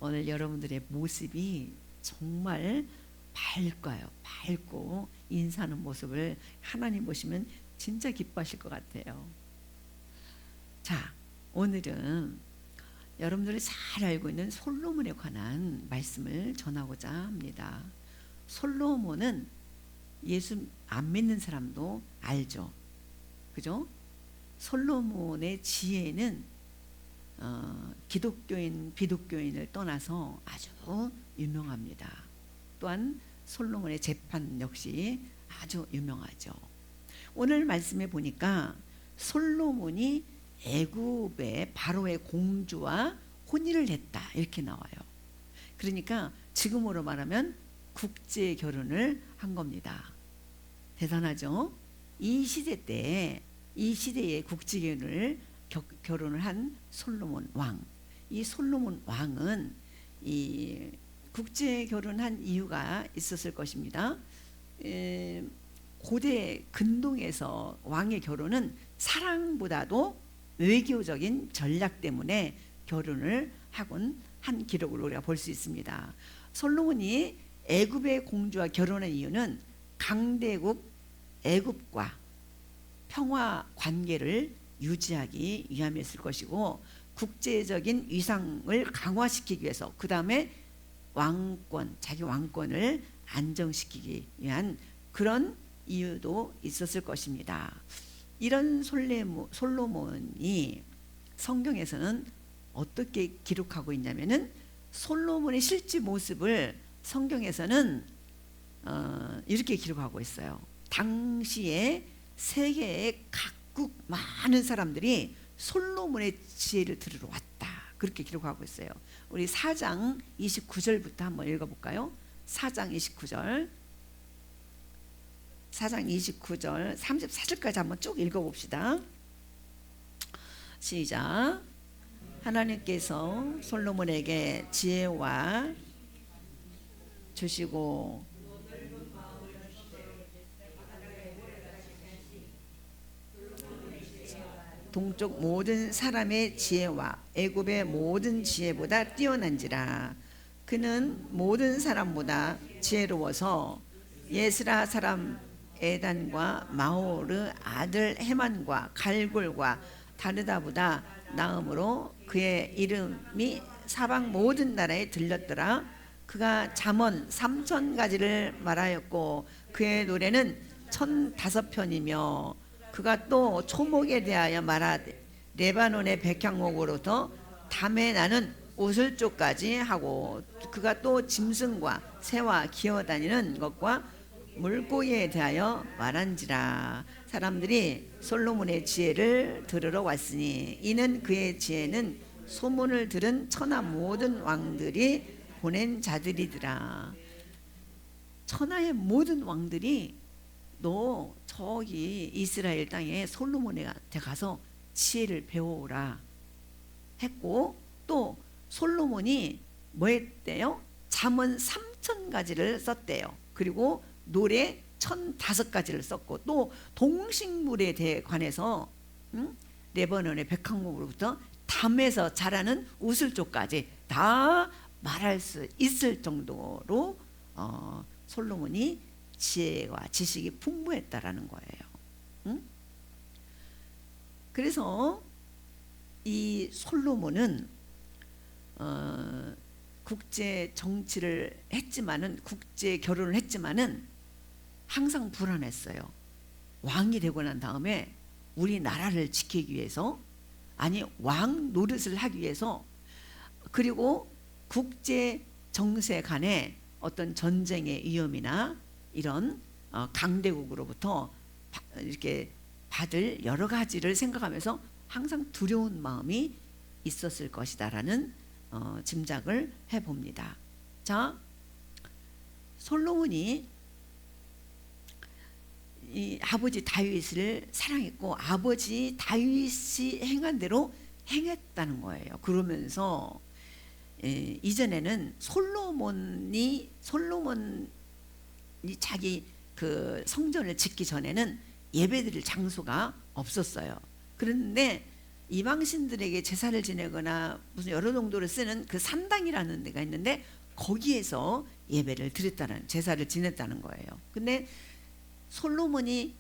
오늘 여러분들의 모습이 정말 밝아요. 밝고 인사하는 모습을 하나님 보시면 진짜 기뻐하실 것 같아요. 자, 오늘은 여러분들이 잘 알고 있는 솔로몬에 관한 말씀을 전하고자 합니다. 솔로몬은 예수 안 믿는 사람도 알죠. 그죠? 솔로몬의 지혜는 기독교인, 비독교인을 떠나서 아주 유명합니다. 또한 솔로몬의 재판 역시 아주 유명하죠. 오늘 말씀에 보니까 솔로몬이 애굽의 바로의 공주와 혼인을 했다 이렇게 나와요. 그러니까 지금으로 말하면 국제 결혼을 한 겁니다. 대단하죠? 이 시대 때, 이 시대의 국제 결혼을 한 솔로몬 왕. 이 솔로몬 왕은 이 국제 결혼한 이유가 있었을 것입니다. 고대 근동에서 왕의 결혼은 사랑보다도 외교적인 전략 때문에 결혼을 하곤 한 기록을 우리가 볼 수 있습니다. 솔로몬이 애굽의 공주와 결혼한 이유는 강대국 애굽과 평화 관계를 유지하기 위함이었을 것이고, 국제적인 위상을 강화시키기 위해서, 그 다음에 왕권, 자기 왕권을 안정시키기 위한 그런 이유도 있었을 것입니다. 이런 솔로몬이 성경에서는 어떻게 기록하고 있냐면은, 솔로몬의 실제 모습을 성경에서는 이렇게 기록하고 있어요. 당시에 세계의 각국 많은 사람들이 솔로몬의 지혜를 들으러 왔다, 그렇게 기록하고 있어요. 우리 4장 29절부터 한번 읽어볼까요? 4장 29절 34절까지 한번 쭉 읽어봅시다. 시작. 하나님께서 솔로몬에게 지혜와 주시고 동쪽 모든 사람의 지혜와 애굽의 모든 지혜보다 뛰어난지라. 그는 모든 사람보다 지혜로워서 예스라 사람 에단과 마호르 아들 헤만과 갈골과 다르다보다 나음으로 그의 이름이 사방 모든 나라에 들렸더라. 그가 잠언 3,000가지를 말하였고 그의 노래는 1,005편이며 그가 또 초목에 대하여 말하되 레바논의 백향목으로부터 담에 나는 우슬쪽까지 하고, 그가 또 짐승과 새와 기어다니는 것과 물고기에 대하여 말한지라. 사람들이 솔로몬의 지혜를 들으러 왔으니 이는 그의 지혜는 소문을 들은 천하 모든 왕들이 보낸 자들이더라. 천하의 모든 왕들이 너 저기 이스라엘 땅에 솔로몬한테 가서 지혜를 배워오라 했고, 또 솔로몬이 뭐 했대요? 잠언 3,000가지를 썼대요. 그리고 노래 1,005가지를 썼고, 또 동식물에 대해 관해서 레바논의 백향목으로부터 담에서 자라는 우슬쪽까지 다 말할 수 있을 정도로 솔로몬이 지혜와 지식이 풍부했다라는 거예요. 그래서 이 솔로몬은 국제 정치를 했지만은, 국제 결혼을 했지만은 항상 불안했어요. 왕이 되고 난 다음에 우리나라를 지키기 위해서, 아니 왕 노릇을 하기 위해서, 그리고 국제 정세 간에 어떤 전쟁의 위험이나 이런 강대국으로부터 이렇게 받을 여러 가지를 생각하면서 항상 두려운 마음이 있었을 것이다라는 짐작을 해봅니다. 자, 솔로몬이 이 아버지 다윗을 사랑했고 아버지 다윗이 행한 대로 행했다는 거예요. 그러면서 이전에는 솔로몬이 자기 그 성전을 짓기 전에는 예배드릴 장소가 없었어요. 그런데 이방신들에게 제사를 지내거나 무슨 여러 정도를 쓰는 그 산당이라는 데가 있는데 거기에서 예배를 드렸다는, 제사를 지냈다는 거예요. 근데 솔로몬이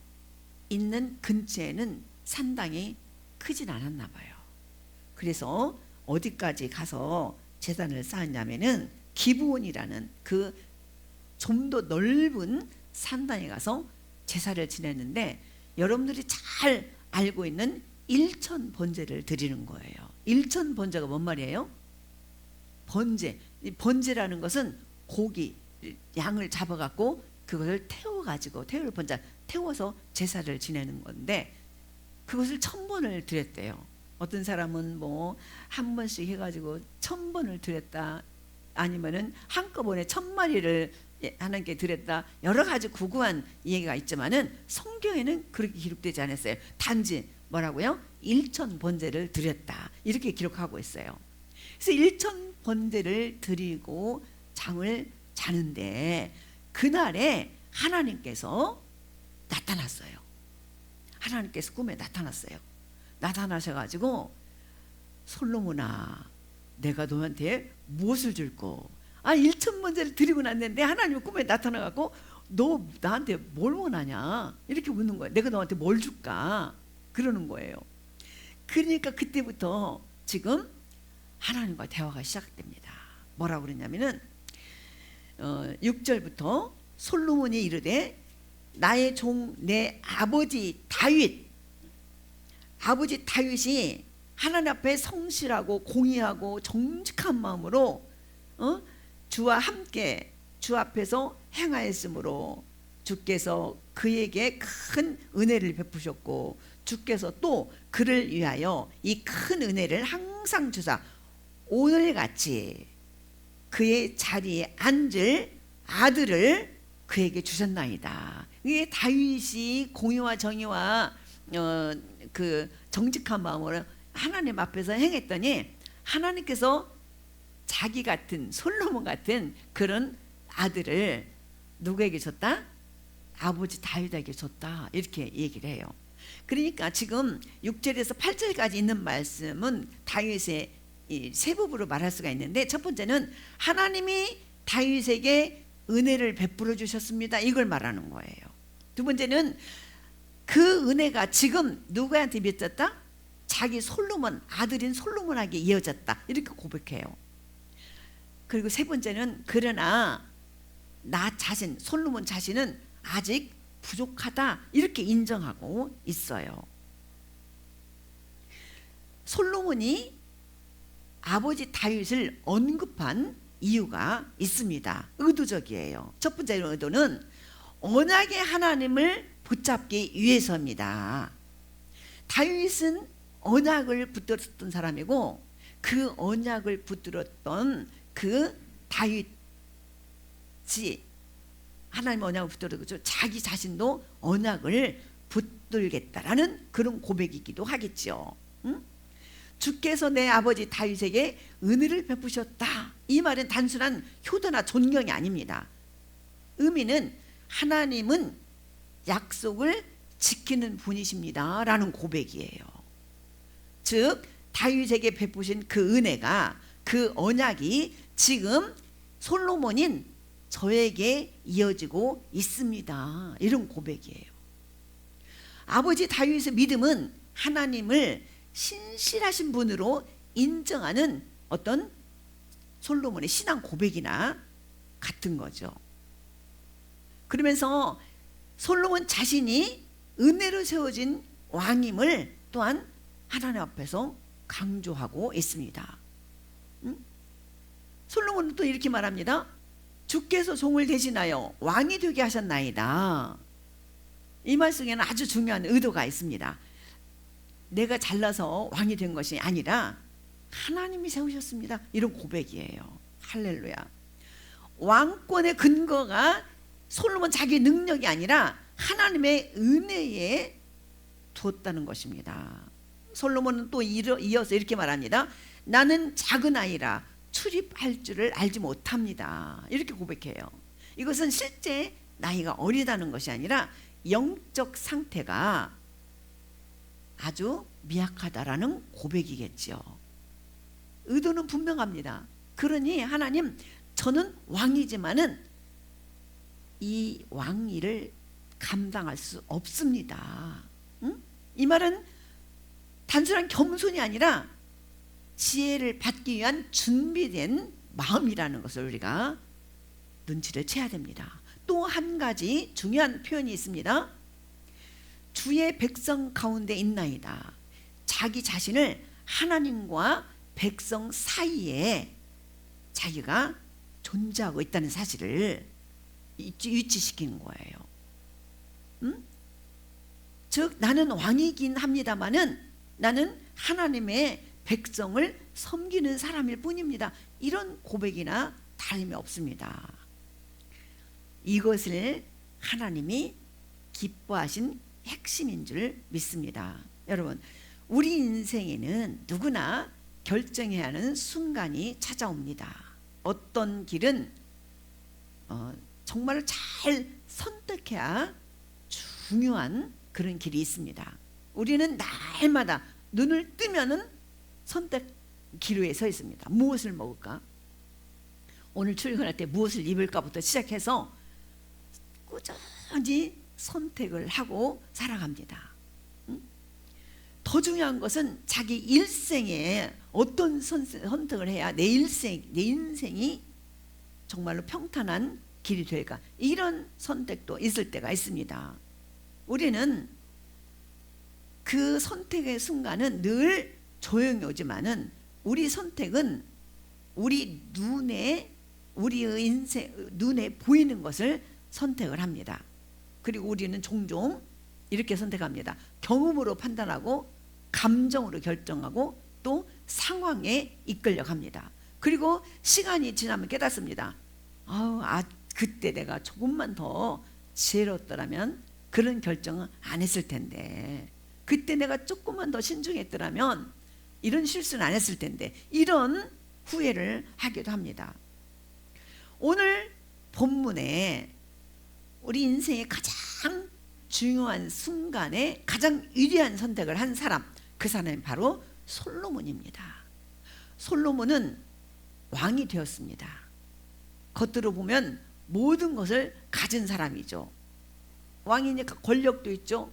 있는 근처에는 산당이 크진 않았나 봐요. 그래서 어디까지 가서 제단을 쌓았냐면은 기브온이라는 그 좀 더 넓은 산당에 가서 제사를 지냈는데, 여러분들이 잘 알고 있는 일천 번제를 드리는 거예요. 일천 번제가 뭔 말이에요? 번제. 이 번제라는 것은 고기, 양을 잡아갖고 그것을 태워가지고, 태워서 제사를 지내는 건데, 그것을 1000번을 드렸대요. 어떤 사람은 뭐 한 번씩 해가지고 1000번을 드렸다, 아니면은 한꺼번에 1000마리를 하나님께 드렸다, 여러 가지 구구한 얘기가 있지만은 성경에는 그렇게 기록되지 않았어요. 단지 뭐라고요? 1000번제를 드렸다, 이렇게 기록하고 있어요. 그래서 1000번제를 드리고 잠을 자는데 그날에 하나님께서 나타났어요. 하나님께서 꿈에 나타났어요. 나타나셔가지고, 솔로몬아, 내가 너한테 무엇을 줄꼬? 1000번제를 드리고 났는데 하나님이 꿈에 나타나갖고 너 나한테 뭘 원하냐? 이렇게 묻는 거예요. 내가 너한테 뭘 줄까? 그러는 거예요. 그러니까 그때부터 지금 하나님과 대화가 시작됩니다. 뭐라고 그러냐면은 6절부터 솔로몬이 이르되 나의 종 내 아버지 다윗이 하나님 앞에 성실하고 공의하고 정직한 마음으로 주와 함께 주 앞에서 행하였으므로 주께서 그에게 큰 은혜를 베푸셨고, 주께서 또 그를 위하여 이 큰 은혜를 항상 주사 오늘같이 그의 자리에 앉을 아들을 그에게 주셨나이다. 이게 다윗이 공의와 정의와 그 정직한 마음으로 하나님 앞에서 행했더니 하나님께서 자기 같은, 솔로몬 같은 그런 아들을 누구에게 줬다? 아버지 다윗에게 줬다, 이렇게 얘기를 해요. 그러니까 지금 6절에서 8절까지 있는 말씀은 다윗의 세 부분으로 말할 수가 있는데, 첫 번째는 하나님이 다윗에게 은혜를 베풀어 주셨습니다, 이걸 말하는 거예요. 두 번째는 그 은혜가 지금 누구한테 미쳤다? 자기 솔로몬, 아들인 솔로몬에게 이어졌다, 이렇게 고백해요. 그리고 세 번째는 그러나 나 자신, 솔로몬 자신은 아직 부족하다, 이렇게 인정하고 있어요. 솔로몬이 아버지 다윗을 언급한 이유가 있습니다. 의도적이에요. 첫 번째 의도는 언약의 하나님을 붙잡기 위해서입니다. 다윗은 언약을 붙들었던 사람이고, 그 언약을 붙들었던 그 다윗이 하나님 언약을 붙들었죠. 자기 자신도 언약을 붙들겠다라는 그런 고백이기도 하겠죠. 응? 주께서 내 아버지 다윗에게 은혜를 베푸셨다, 이 말은 단순한 효도나 존경이 아닙니다. 의미는 하나님은 약속을 지키는 분이십니다 라는 고백이에요. 즉 다윗에게 베푸신 그 은혜가, 그 언약이 지금 솔로몬인 저에게 이어지고 있습니다, 이런 고백이에요. 아버지 다윗의 믿음은 하나님을 신실하신 분으로 인정하는 어떤 솔로몬의 신앙 고백이나 같은 거죠. 그러면서 솔로몬 자신이 은혜로 세워진 왕임을 또한 하나님 앞에서 강조하고 있습니다. 솔로몬은 또 이렇게 말합니다. 주께서 종을 대신하여 왕이 되게 하셨나이다. 이 말씀에는 아주 중요한 의도가 있습니다. 내가 잘나서 왕이 된 것이 아니라 하나님이 세우셨습니다, 이런 고백이에요. 할렐루야. 왕권의 근거가 솔로몬 자기 능력이 아니라 하나님의 은혜에 두었다는 것입니다. 솔로몬은 또 이어서 이렇게 말합니다. 나는 작은 아이라 출입할 줄을 알지 못합니다, 이렇게 고백해요. 이것은 실제 나이가 어리다는 것이 아니라 영적 상태가 아주 미약하다라는 고백이겠죠. 의도는 분명합니다. 그러니 하나님, 저는 왕이지만은 이 왕위를 감당할 수 없습니다. 응? 이 말은 단순한 겸손이 아니라 지혜를 받기 위한 준비된 마음이라는 것을 우리가 눈치를 채야 됩니다. 또 한 가지 중요한 표현이 있습니다. 주의 백성 가운데 있나이다. 자기 자신을 하나님과 백성 사이에 자기가 존재하고 있다는 사실을 위치시키는 거예요. 즉 나는 왕이긴 합니다마는 나는 하나님의 백성을 섬기는 사람일 뿐입니다. 이런 고백이나 다름이 없습니다. 이것을 하나님이 기뻐하신 핵심인 줄 믿습니다. 여러분, 우리 인생에는 누구나 결정해야 하는 순간이 찾아옵니다. 어떤 길은 정말 잘 선택해야 중요한 그런 길이 있습니다. 우리는 날마다 눈을 뜨면은 선택 기로에 서 있습니다. 무엇을 먹을까? 오늘 출근할 때 무엇을 입을까부터 시작해서 꾸준히 선택을 하고 살아갑니다. 더 중요한 것은 자기 일생에 어떤 선택을 해야 내 인생이 정말로 평탄한 길이 될까? 이런 선택도 있을 때가 있습니다. 우리는 그 선택의 순간은 늘 조용히 오지만은 우리 선택은 우리의 인생 눈에 보이는 것을 선택을 합니다. 그리고 우리는 종종 이렇게 선택합니다. 경험으로 판단하고 감정으로 결정하고 또 상황에 이끌려 갑니다. 그리고 시간이 지나면 깨닫습니다. 그때 내가 조금만 더 지혜로웠더라면 그런 결정은 안 했을 텐데, 그때 내가 조금만 더 신중했더라면 이런 실수는 안 했을 텐데, 이런 후회를 하기도 합니다. 오늘 본문에 우리 인생의 가장 중요한 순간에 가장 위대한 선택을 한 사람, 그 사람이 바로 솔로몬입니다. 솔로몬은 왕이 되었습니다. 겉으로 보면 모든 것을 가진 사람이죠. 왕이니까 권력도 있죠.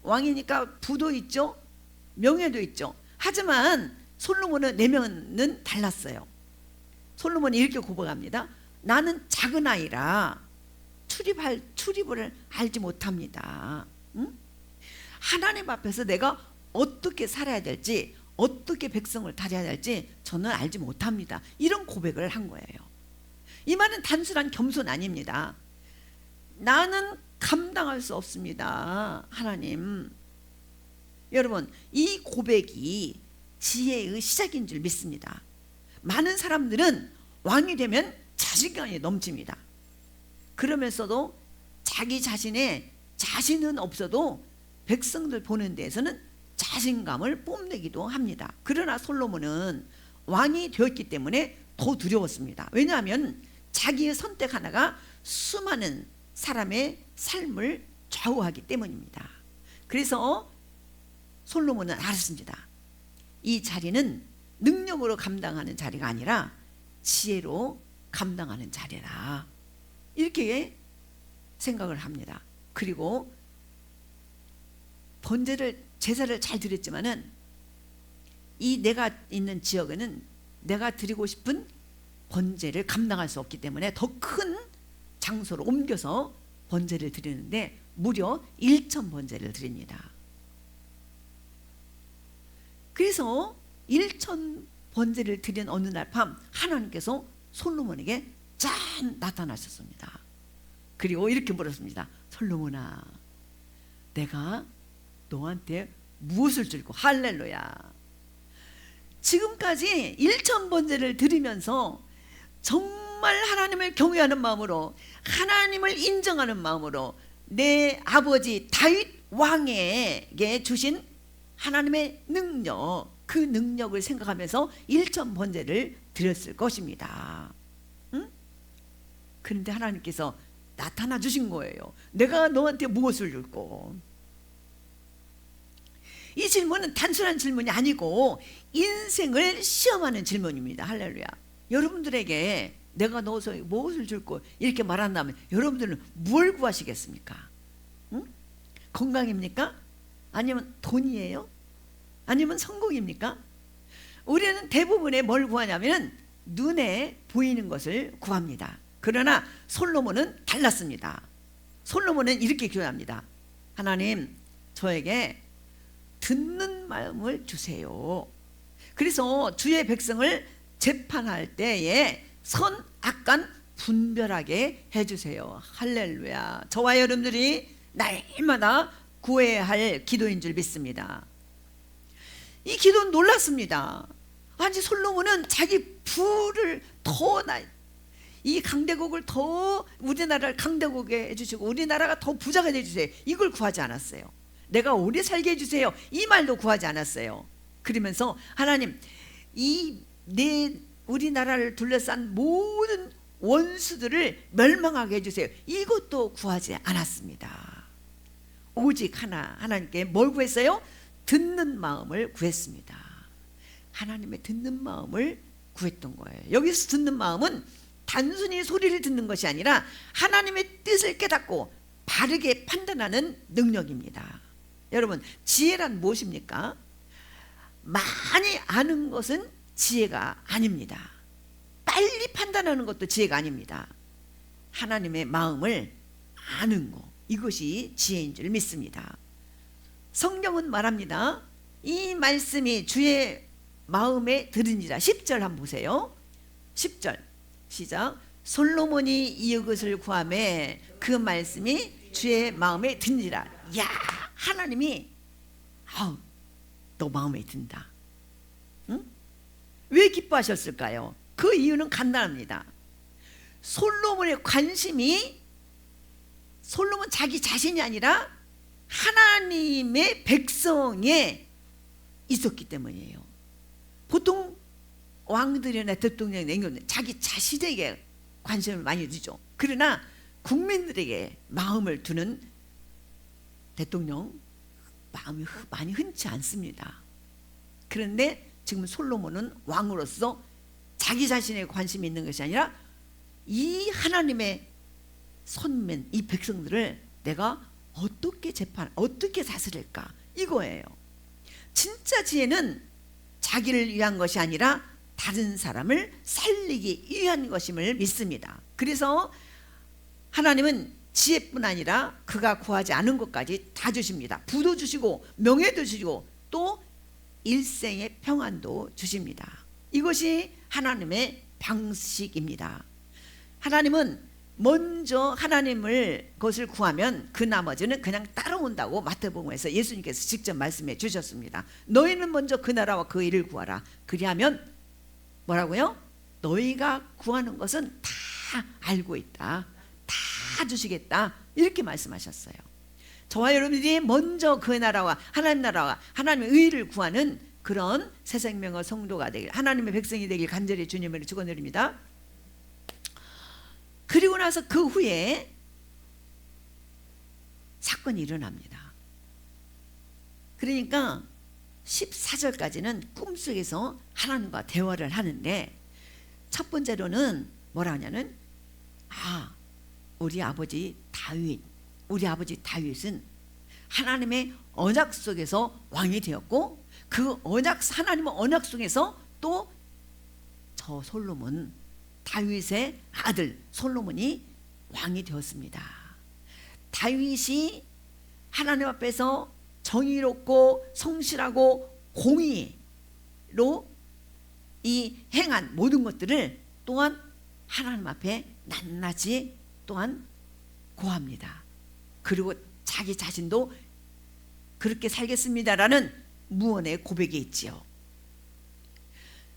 왕이니까 부도 있죠. 명예도 있죠. 하지만 솔로몬의 내면은 달랐어요. 솔로몬이 이렇게 고백합니다. 나는 작은 아이라 출입을 알지 못합니다. 응? 하나님 앞에서 내가 어떻게 살아야 될지, 어떻게 백성을 다뤄야 될지 저는 알지 못합니다. 이런 고백을 한 거예요. 이 말은 단순한 겸손 아닙니다. 나는 감당할 수 없습니다, 하나님. 여러분, 이 고백이 지혜의 시작인 줄 믿습니다. 많은 사람들은 왕이 되면 자신감이 넘칩니다. 그러면서도 자기 자신의 자신은 없어도 백성들 보는 데에서는 자신감을 뽐내기도 합니다. 그러나 솔로몬은 왕이 되었기 때문에 더 두려웠습니다. 왜냐하면 자기의 선택 하나가 수많은 사람의 삶을 좌우하기 때문입니다. 그래서 솔로몬은 알았습니다. 이 자리는 능력으로 감당하는 자리가 아니라 지혜로 감당하는 자리라, 이렇게 생각을 합니다. 그리고 제사를 잘 드렸지만은 이 내가 있는 지역에는 내가 드리고 싶은 번제를 감당할 수 없기 때문에 더 큰 장소로 옮겨서 번제를 드리는데 무려 1천 번제를 드립니다. 그래서 1천 번제를 드린 어느 날 밤 하나님께서 솔로몬에게 짠 나타나셨습니다. 그리고 이렇게 물었습니다. 솔로몬아, 내가 너한테 무엇을 줄고, 할렐루야, 지금까지 1천 번제를 드리면서 정말 하나님을 경외하는 마음으로, 하나님을 인정하는 마음으로 내 아버지 다윗 왕에게 주신 하나님의 능력, 그 능력을 생각하면서 1천 번제를 드렸을 것입니다. 응? 그런데 하나님께서 나타나 주신 거예요. 내가 너한테 무엇을 줄고. 이 질문은 단순한 질문이 아니고 인생을 시험하는 질문입니다. 할렐루야. 여러분들에게 내가 넣어서 무엇을 줄고 이렇게 말한다면 여러분들은 뭘 구하시겠습니까? 응? 건강입니까? 아니면 돈이에요? 아니면 성공입니까? 우리는 대부분의 뭘 구하냐면 눈에 보이는 것을 구합니다. 그러나 솔로몬은 달랐습니다. 솔로몬은 이렇게 기도합니다. 하나님, 저에게 듣는 마음을 주세요. 그래서 주의 백성을 재판할 때에 선악간 분별하게 해주세요. 할렐루야. 저와 여러분들이 날마다 구해야 할 기도인 줄 믿습니다. 이 기도는 놀랐습니다. 아니, 솔로몬은 자기 부를 더 이 강대국을 더 우리나라를 강대국에 해주시고 우리나라가 더 부자가 해주세요. 이걸 구하지 않았어요. 내가 오래 살게 해주세요. 이 말도 구하지 않았어요. 그러면서 하나님, 우리나라를 둘러싼 모든 원수들을 멸망하게 해주세요. 이것도 구하지 않았습니다. 오직 하나님께 뭘 구했어요? 듣는 마음을 구했습니다. 하나님의 듣는 마음을 구했던 거예요. 여기서 듣는 마음은 단순히 소리를 듣는 것이 아니라 하나님의 뜻을 깨닫고 바르게 판단하는 능력입니다. 여러분, 지혜란 무엇입니까? 많이 아는 것은 지혜가 아닙니다. 빨리 판단하는 것도 지혜가 아닙니다. 하나님의 마음을 아는 것, 이것이 지혜인 줄 믿습니다. 성경은 말합니다. 이 말씀이 주의 마음에 들으니라. 10절 한번 보세요. 10절 시작. 솔로몬이 이것을 구하매 그 말씀이 주의 마음에 든지라. 야, 하나님이 너 마음에 든다. 응? 왜 기뻐하셨을까요? 그 이유는 간단합니다. 솔로몬의 관심이 솔로몬 자기 자신이 아니라 하나님의 백성에 있었기 때문이에요. 보통 왕들이나 대통령이 자기 자신에게 관심을 많이 두죠. 그러나 국민들에게 마음을 두는 대통령 마음이 많이 흔치 않습니다. 그런데 지금 솔로몬은 왕으로서 자기 자신에 관심이 있는 것이 아니라 이 하나님의 선민, 이 백성들을 내가 어떻게 다스릴까, 이거예요. 진짜 지혜는 자기를 위한 것이 아니라 다른 사람을 살리기 위한 것임을 믿습니다. 그래서 하나님은 지혜뿐 아니라 그가 구하지 않은 것까지 다 주십니다. 부도 주시고 명예도 주시고 또 일생의 평안도 주십니다. 이것이 하나님의 방식입니다. 하나님은 먼저 하나님을 것을 구하면 그 나머지는 그냥 따라온다고 마태복음에서 예수님께서 직접 말씀해 주셨습니다. 너희는 먼저 그 나라와 그 일을 구하라. 그리하면 뭐라고요? 너희가 구하는 것은 다 알고 있다. 다 주시겠다. 이렇게 말씀하셨어요. 저와 여러분들이 먼저 그 나라와 하나님의 의를 구하는 그런 새 생명의 성도가 되길, 하나님의 백성이 되길 간절히 주님을 축원드립니다. 그리고 나서 그 후에 사건이 일어납니다. 그러니까 14절까지는 꿈속에서 하나님과 대화를 하는데, 첫 번째로는 뭐라 하냐면 우리 아버지 다윗은 하나님의 언약 속에서 왕이 되었고, 그 하나님의 언약 속에서 또 저 솔로몬, 다윗의 아들 솔로몬이 왕이 되었습니다. 다윗이 하나님 앞에서 정의롭고 성실하고 공의로 이 행한 모든 것들을 또한 하나님 앞에 낱낱이 또한 고합니다. 그리고 자기 자신도 그렇게 살겠습니다라는 무언의 고백이 있지요.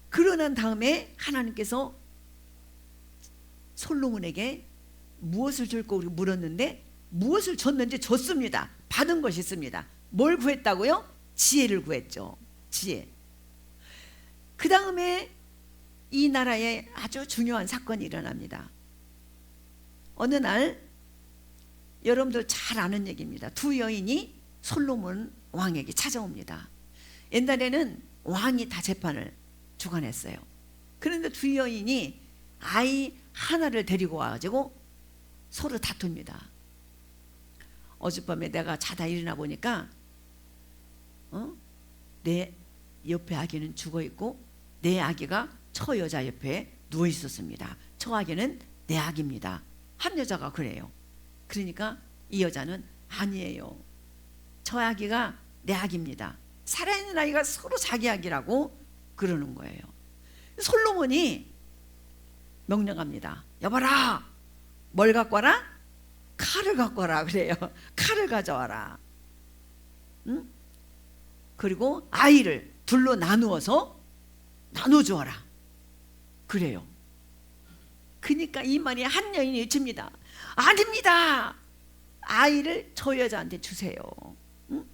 그러난 다음에 하나님께서 솔로몬에게 무엇을 줄 거라고 물었는데 무엇을 줬는지 줬습니다. 받은 것이 있습니다. 뭘 구했다고요? 지혜를 구했죠. 지혜. 그 다음에 이 나라에 아주 중요한 사건이 일어납니다. 어느 날, 여러분들 잘 아는 얘기입니다. 두 여인이 솔로몬 왕에게 찾아옵니다. 옛날에는 왕이 다 재판을 주관했어요. 그런데 두 여인이 아이 하나를 데리고 와가지고 서로 다툽니다. 어젯밤에 내가 자다 일어나 보니까 내 옆에 아기는 죽어있고 내 아기가 저 여자 옆에 누워 있었습니다. 저 아기는 내 아기입니다. 한 여자가 그래요. 그러니까 이 여자는 아니에요. 저 아기가 내 아기입니다. 살아있는 아이가 서로 자기 아기라고 그러는 거예요. 솔로몬이 명령합니다. 여봐라, 뭘 갖고 와라? 칼을 갖고 와라 그래요. 칼을 가져와라. 응? 그리고 아이를 둘로 나누어서 나눠주어라 그래요. 그러니까 이 말이 한 여인이 외칩니다. 아닙니다. 아이를 저 여자한테 주세요. 응?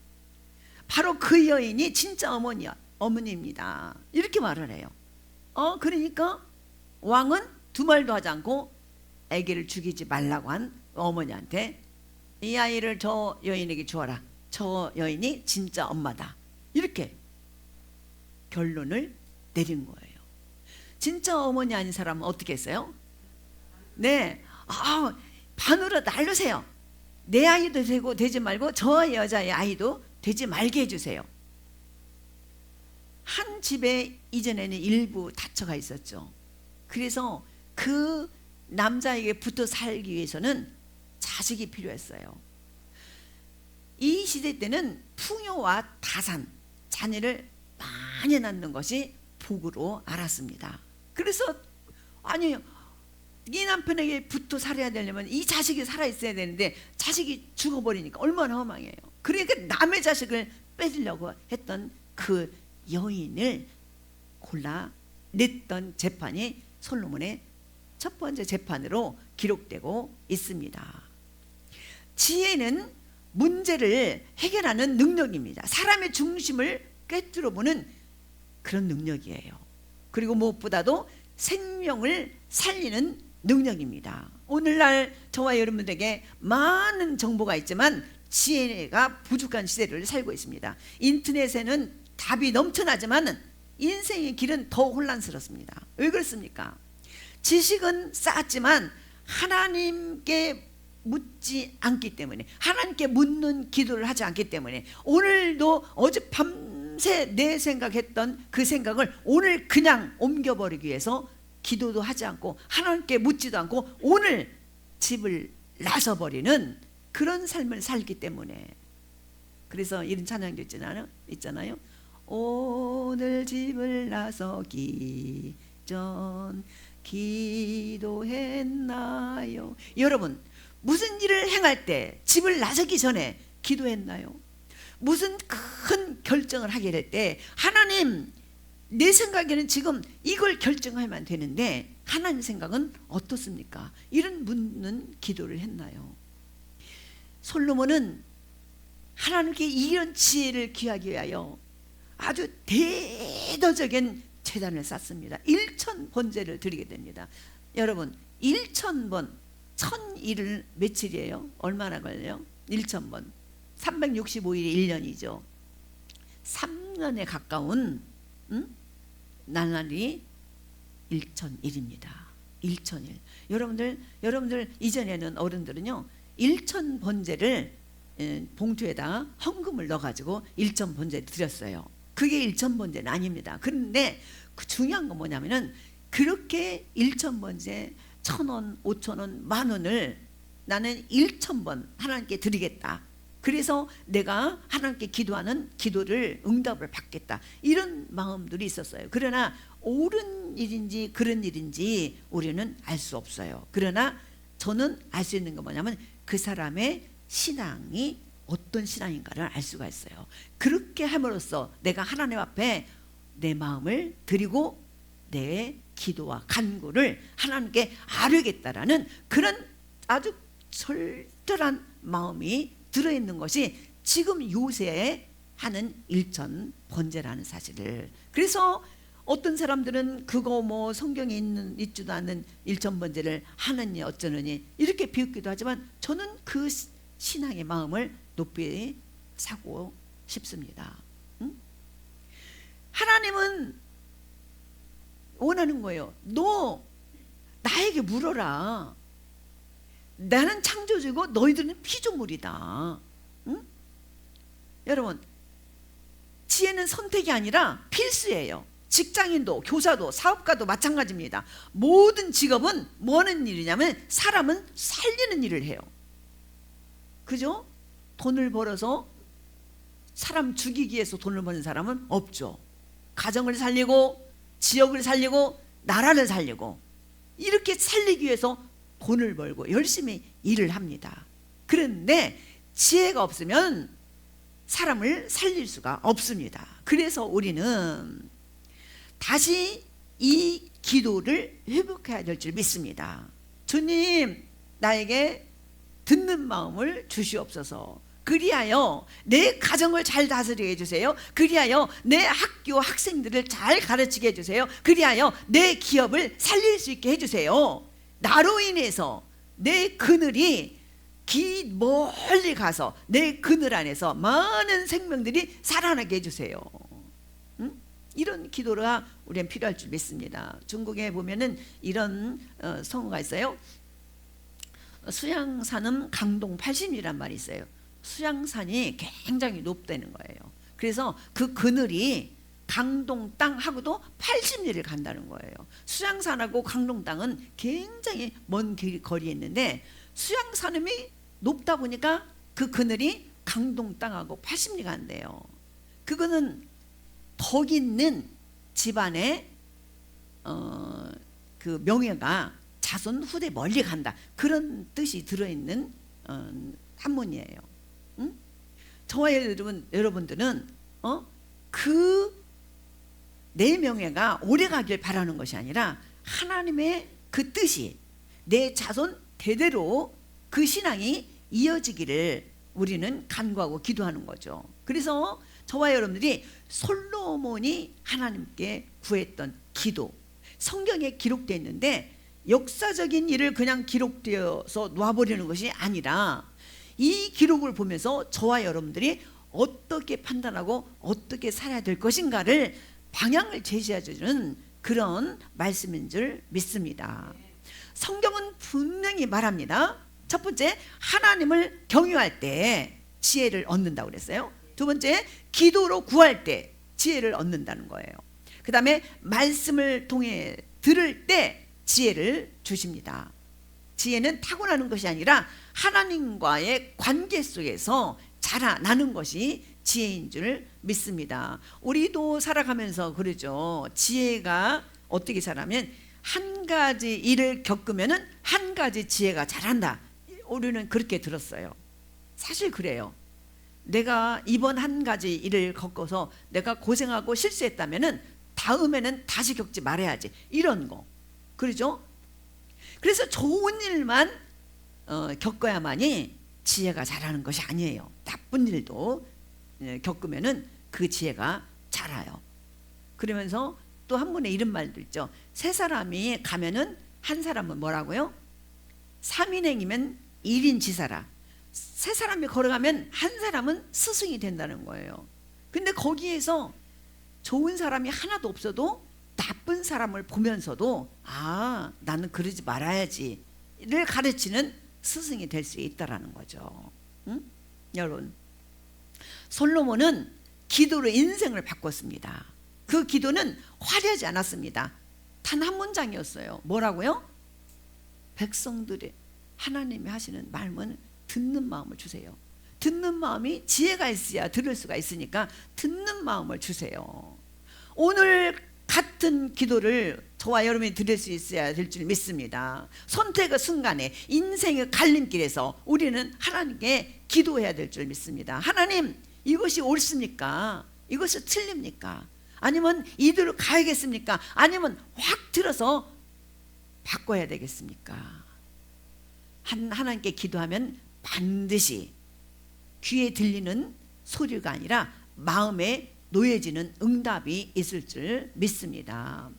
바로 그 여인이 진짜 어머니입니다. 이렇게 말을 해요. 그러니까 왕은 두 말도 하지 않고 아기를 죽이지 말라고 한 어머니한테 이 아이를 저 여인에게 주어라. 저 여인이 진짜 엄마다. 이렇게 결론을 내린 거예요. 진짜 어머니 아닌 사람은 어떻게 했어요? 네, 반으로 나누세요. 내 아이도 되고 되지 말고 저 여자의 아이도 되지 말게 해주세요. 한 집에 이전에는 일부 다처가 있었죠. 그래서 그 남자에게 붙어 살기 위해서는 자식이 필요했어요. 이 시대 때는 풍요와 다산, 자녀를 많이 낳는 것이 복으로 알았습니다. 그래서 아니요, 이 남편에게 붙어 살아야 되려면 이 자식이 살아있어야 되는데 자식이 죽어버리니까 얼마나 허망해요. 그러니까 남의 자식을 뺏으려고 했던 그 여인을 골라냈던 재판이 솔로몬의 첫 번째 재판으로 기록되고 있습니다. 지혜는 문제를 해결하는 능력입니다. 사람의 중심을 꿰뚫어보는 그런 능력이에요. 그리고 무엇보다도 생명을 살리는 능력입니다. 오늘날 저와 여러분들에게 많은 정보가 있지만 지혜가 부족한 시대를 살고 있습니다. 인터넷에는 답이 넘쳐나지만 인생의 길은 더 혼란스럽습니다. 왜 그렇습니까? 지식은 쌓았지만 하나님께 묻지 않기 때문에, 하나님께 묻는 기도를 하지 않기 때문에, 오늘도 어제 밤새 내 생각했던 그 생각을 오늘 그냥 옮겨버리기 위해서 기도도 하지 않고 하나님께 묻지도 않고 오늘 집을 나서버리는 그런 삶을 살기 때문에, 그래서 이런 찬양도 있잖아요. 오늘 집을 나서기 전 기도했나요? 여러분, 무슨 일을 행할 때 집을 나서기 전에 기도했나요? 무슨 큰 결정을 하게 될 때 하나님, 내 생각에는 지금 이걸 결정하면 되는데 하나님 생각은 어떻습니까? 이런 묻는 기도를 했나요? 솔로몬은 하나님께 이런 지혜를 귀하기 위하여 아주 대도적인 제단을 쌓습니다. 1000번제를 드리게 됩니다. 여러분, 1000번, 1001을 며칠이에요? 얼마나 걸려요? 1000번 365일이 1년이죠. 3년에 가까운 나날이 1001입니다. 1001. 여러분들 이전에는 어른들은요 1000번제를 봉투에다 헌금을 넣어가지고 1000번제 드렸어요. 그게 1000번제는 아닙니다. 그런데 그 중요한 건 뭐냐면은 그렇게 1000번제 1000원, 5000원, 만원을 나는 1000번 하나님께 드리겠다. 그래서 내가 하나님께 기도하는 기도를 응답을 받겠다. 이런 마음들이 있었어요. 그러나 옳은 일인지 그런 일인지 우리는 알 수 없어요. 그러나 저는 알 수 있는 건 뭐냐면 그 사람의 신앙이 어떤 신앙인가를 알 수가 있어요. 그렇게 함으로써 내가 하나님 앞에 내 마음을 드리고 내 기도와 간구를 하나님께 아뢰겠다라는 그런 아주 절절한 마음이 들어있는 것이 지금 요새에 하는 1000번제라는 사실을. 그래서 어떤 사람들은 그거 뭐 성경에 있지도 않는 1000번제를 하느니 어쩌느니 이렇게 비웃기도 하지만 저는 그 신앙의 마음을 높이 사고 싶습니다. 응? 하나님은 원하는 거예요. 너 나에게 물어라. 나는 창조주고 너희들은 피조물이다. 응? 여러분, 지혜는 선택이 아니라 필수예요. 직장인도 교사도 사업가도 마찬가지입니다. 모든 직업은 뭐 하는 일이냐면 사람은 살리는 일을 해요. 그죠? 돈을 벌어서 사람 죽이기 위해서 돈을 버는 사람은 없죠. 가정을 살리고 지역을 살리고 나라를 살리고 이렇게 살리기 위해서 돈을 벌고 열심히 일을 합니다. 그런데 지혜가 없으면 사람을 살릴 수가 없습니다. 그래서 우리는 다시 이 기도를 회복해야 될 줄 믿습니다. 주님, 나에게 듣는 마음을 주시옵소서. 그리하여 내 가정을 잘 다스리게 해주세요. 그리하여 내 학교 학생들을 잘 가르치게 해주세요. 그리하여 내 기업을 살릴 수 있게 해주세요. 나로 인해서 내 그늘이 멀리 가서 내 그늘 안에서 많은 생명들이 살아나게 해주세요. 응? 이런 기도가 우리는 필요할 줄 믿습니다. 중국에 보면은 이런 성어가 있어요. 수양산은 강동 80이란 말이 있어요. 수양산이 굉장히 높다는 거예요. 그래서 그 그늘이 강동 땅하고도 80리를 간다는 거예요. 수양산하고 강동 땅은 굉장히 먼 거리에 있는데 수양산음이 높다 보니까 그 그늘이 강동 땅하고 80리 간대요. 그거는 덕 있는 집안의 그 명예가 자손 후대 멀리 간다, 그런 뜻이 들어있는 한문이에요. 응? 저와 여러분들은 그 내 명예가 오래가길 바라는 것이 아니라 하나님의 그 뜻이 내 자손 대대로 그 신앙이 이어지기를 우리는 간구하고 기도하는 거죠. 그래서 저와 여러분들이 솔로몬이 하나님께 구했던 기도, 성경에 기록되어 있는데 역사적인 일을 그냥 기록되어서 놔버리는 것이 아니라 이 기록을 보면서 저와 여러분들이 어떻게 판단하고 어떻게 살아야 될 것인가를 방향을 제시해주는 그런 말씀인 줄 믿습니다. 성경은 분명히 말합니다. 첫 번째, 하나님을 경유할 때 지혜를 얻는다고 그랬어요. 두 번째, 기도로 구할 때 지혜를 얻는다는 거예요. 그 다음에 말씀을 통해 들을 때 지혜를 주십니다. 지혜는 타고나는 것이 아니라 하나님과의 관계 속에서 자라나는 것이 지혜인 줄 믿습니다. 우리도 살아가면서 그러죠. 지혜가 어떻게 자라면 한 가지 일을 겪으면 한 가지 지혜가 자란다. 우리는 그렇게 들었어요. 사실 그래요. 내가 이번 한 가지 일을 겪어서 내가 고생하고 실수했다면 다음에는 다시 겪지 말아야지, 이런 거. 그러죠? 그래서 좋은 일만 겪어야만이 지혜가 자라는 것이 아니에요. 나쁜 일도 겪으면은 그 지혜가 자라요. 그러면서 또 한 분의 이런 말도 있죠. 세 사람이 가면은 한 사람은 뭐라고요? 3인행이면 1인 지사라. 세 사람이 걸어가면 한 사람은 스승이 된다는 거예요. 근데 거기에서 좋은 사람이 하나도 없어도 나쁜 사람을 보면서도 아, 나는 그러지 말아야지를 가르치는 스승이 될 수 있다라는 거죠. 응? 여러분, 솔로몬은 기도로 인생을 바꿨습니다. 그 기도는 화려하지 않았습니다. 단 한 문장이었어요. 뭐라고요? 백성들의 하나님이 하시는 말은 듣는 마음을 주세요. 듣는 마음이 지혜가 있어야 들을 수가 있으니까 듣는 마음을 주세요. 오늘 같은 기도를 저와 여러분이 드릴 수 있어야 될 줄 믿습니다. 선택의 순간에 인생의 갈림길에서 우리는 하나님께 기도해야 될 줄 믿습니다. 하나님, 이것이 옳습니까? 이것이 틀립니까? 아니면 이대로 가야겠습니까? 아니면 확 들어서 바꿔야 되겠습니까? 하나님께 기도하면 반드시 귀에 들리는 소리가 아니라 마음에 놓여지는 응답이 있을 줄 믿습니다.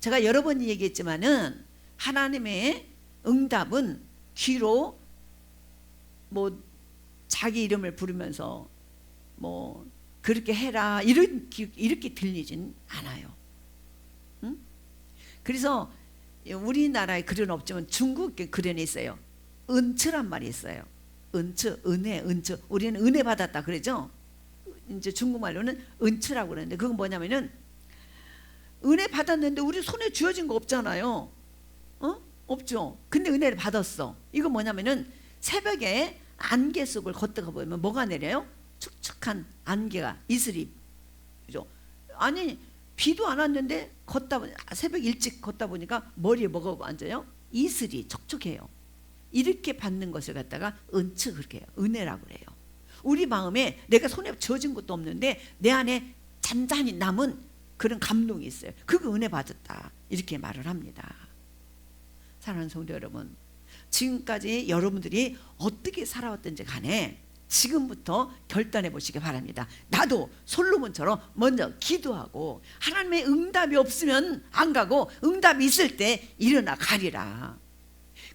제가 여러 번 얘기했지만은 하나님의 응답은 귀로 뭐 자기 이름을 부르면서 뭐 그렇게 해라 이렇게 들리진 않아요. 응? 그래서 우리나라에 글은 없지만 중국에 글은 있어요. 은츠란 말이 있어요. 은츠, 은혜, 은츠. 우리는 은혜 받았다 그러죠. 이제 중국말로는 은츠라고 그러는데 그건 뭐냐면은 은혜 받았는데 우리 손에 쥐어진 거 없잖아요. 없죠. 근데 은혜를 받았어. 이거 뭐냐면은 새벽에 안개 속을 걷다가 보면 뭐가 내려요? 축축한 안개가 이슬이. 그죠? 아니 비도 안 왔는데 새벽 일찍 걷다 보니까 머리에 뭐가 앉아요? 이슬이 촉촉해요. 이렇게 받는 것을 갖다가 은츠 그렇게 해요. 은혜라고 그래요. 우리 마음에 내가 손에 쥐어진 것도 없는데 내 안에 잔잔히 남은 그런 감동이 있어요. 그거 은혜 받았다 이렇게 말을 합니다. 사랑하는 성도 여러분, 지금까지 여러분들이 어떻게 살아왔든지 간에 지금부터 결단해 보시기 바랍니다. 나도 솔로몬처럼 먼저 기도하고 하나님의 응답이 없으면 안 가고 응답이 있을 때 일어나 가리라.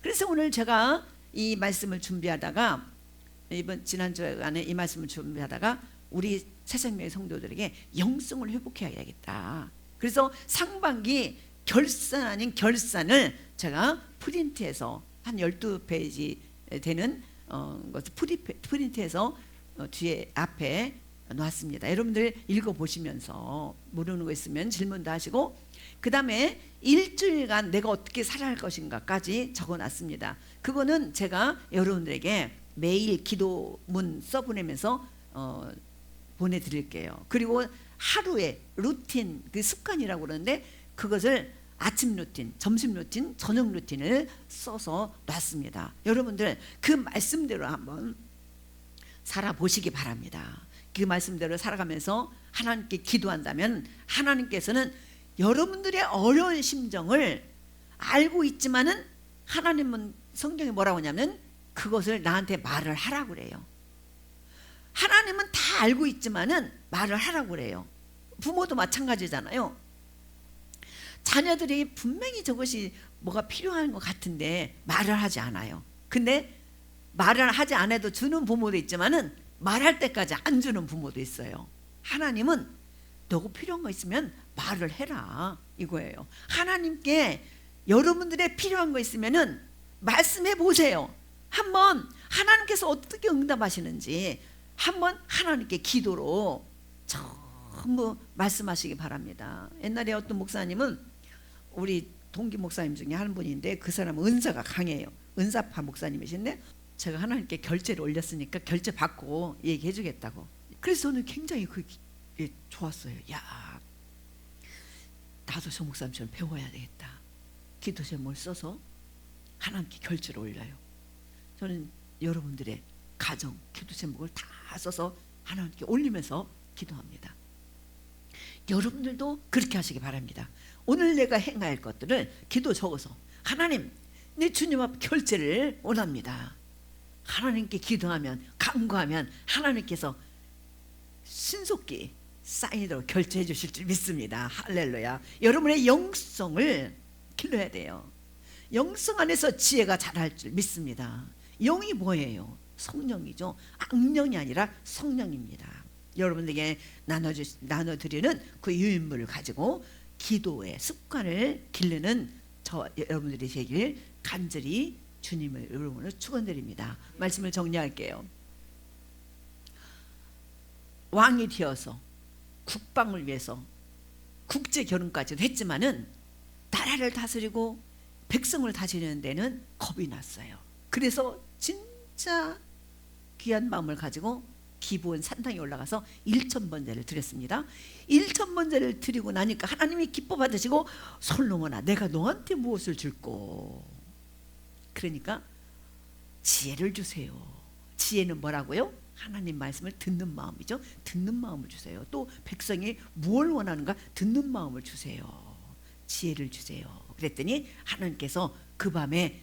그래서 오늘 제가 이 말씀을 준비하다가 지난주에 이 말씀을 준비하다가 우리 새생명의 성도들에게 영성을 회복해야겠다. 그래서 상반기 결산 아닌 결산을 제가 프린트해서 한 12페이지 되는 것을 프린트해서 뒤에 앞에 놨습니다. 여러분들 읽어보시면서 모르는 거 있으면 질문도 하시고 그 다음에 일주일간 내가 어떻게 살아갈 것인가까지 적어놨습니다. 그거는 제가 여러분들에게 매일 기도문 써보내면서 보내드릴게요. 그리고 하루의 루틴, 그 습관이라고 그러는데 그것을 아침 루틴, 점심 루틴, 저녁 루틴을 써서 놨습니다. 여러분들 그 말씀대로 한번 살아보시기 바랍니다. 그 말씀대로 살아가면서 하나님께 기도한다면 하나님께서는 여러분들의 어려운 심정을 알고 있지만은 하나님은 성경에 뭐라고 하냐면 그것을 나한테 말을 하라고 그래요. 하나님은 다 알고 있지만은 말을 하라고 그래요. 부모도 마찬가지잖아요. 자녀들이 분명히 저것이 뭐가 필요한 것 같은데 말을 하지 않아요. 근데 말을 하지 않아도 주는 부모도 있지만은 말할 때까지 안 주는 부모도 있어요. 하나님은 너가 필요한 거 있으면 말을 해라 이거예요. 하나님께 여러분들의 필요한 거 있으면은 말씀해 보세요. 한번 하나님께서 어떻게 응답하시는지 한번 하나님께 기도로 전부 말씀하시기 바랍니다. 옛날에 어떤 목사님은 우리 동기 목사님 중에 한 분인데 그 사람은 은사가 강해요. 은사파 목사님이신데 제가 하나님께 결제를 올렸으니까 결제 받고 얘기해 주겠다고. 그래서 저는 굉장히 그게 좋았어요. 야, 나도 저 목사님처럼 배워야 되겠다. 기도 제목을 써서 하나님께 결제를 올려요. 저는 여러분들의 가정 기도 제목을 다 써서 하나님께 올리면서 기도합니다. 여러분들도 그렇게 하시기 바랍니다. 오늘 내가 행할 것들을 기도 적어서 하나님 내 주님 앞 결제를 원합니다. 하나님께 기도하면 간구하면 하나님께서 신속히 사인으로 결제해 주실 줄 믿습니다. 할렐루야. 여러분의 영성을 길러야 돼요. 영성 안에서 지혜가 자랄 줄 믿습니다. 영이 뭐예요? 성령이죠. 악령이 아니라 성령입니다. 여러분에게 나눠드리는 그 유인물을 가지고 기도의 습관을 기르는 여러분들이 되길 간절히 주님을 여러분을 축원드립니다. 말씀을 정리할게요. 왕이 되어서 국방을 위해서 국제 결혼까지도 했지만은 나라를 다스리고 백성을 다스리는 데는 겁이 났어요. 그래서 진짜 귀한 마음을 가지고 기브온 산당에 올라가서 1,000번제를 드렸습니다. 1,000번제를 드리고 나니까 하나님이 기뻐 받으시고 솔로몬아 내가 너한테 무엇을 줄꼬. 그러니까 지혜를 주세요. 지혜는 뭐라고요? 하나님 말씀을 듣는 마음이죠. 듣는 마음을 주세요. 또 백성이 무엇을 원하는가 듣는 마음을 주세요. 지혜를 주세요. 그랬더니 하나님께서 그 밤에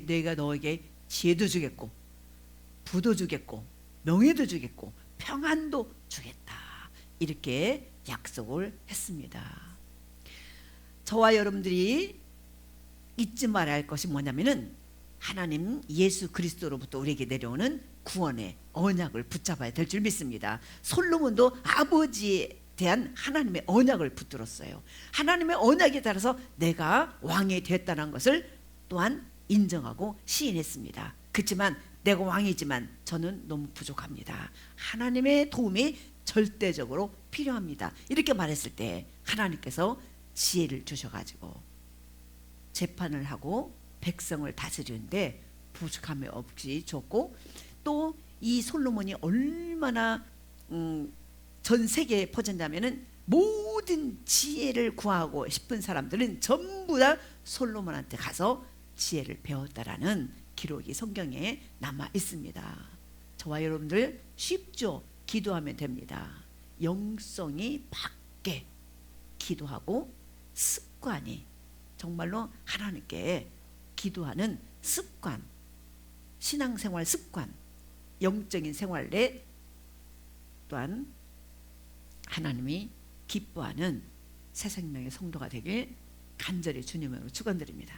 내가 너에게 지혜도 주겠고 부도 주겠고 명예도 주겠고 평안도 주겠다. 이렇게 약속을 했습니다. 저와 여러분들이 잊지 말아야 할 것이 뭐냐면은 하나님 예수 그리스도로부터 우리에게 내려오는 구원의 언약을 붙잡아야 될 줄 믿습니다. 솔로몬도 아버지에 대한 하나님의 언약을 붙들었어요. 하나님의 언약에 따라서 내가 왕이 됐다는 것을 또한 인정하고 시인했습니다. 그렇지만 내가 왕이지만 저는 너무 부족합니다. 하나님의 도움이 절대적으로 필요합니다. 이렇게 말했을 때 하나님께서 지혜를 주셔가지고 재판을 하고 백성을 다스리는데 부족함이 없이 줬고, 또 이 솔로몬이 얼마나 전 세계에 퍼진다면은 모든 지혜를 구하고 싶은 사람들은 전부 다 솔로몬한테 가서 지혜를 배웠다라는 기록이 성경에 남아 있습니다. 저와 여러분들 쉽죠? 기도하면 됩니다. 영성이 밖에 기도하고 습관이, 정말로 하나님께 기도하는 습관, 신앙생활 습관, 영적인 생활에 또한 하나님이 기뻐하는 새 생명의 성도가 되길 간절히 주님으로 축원드립니다.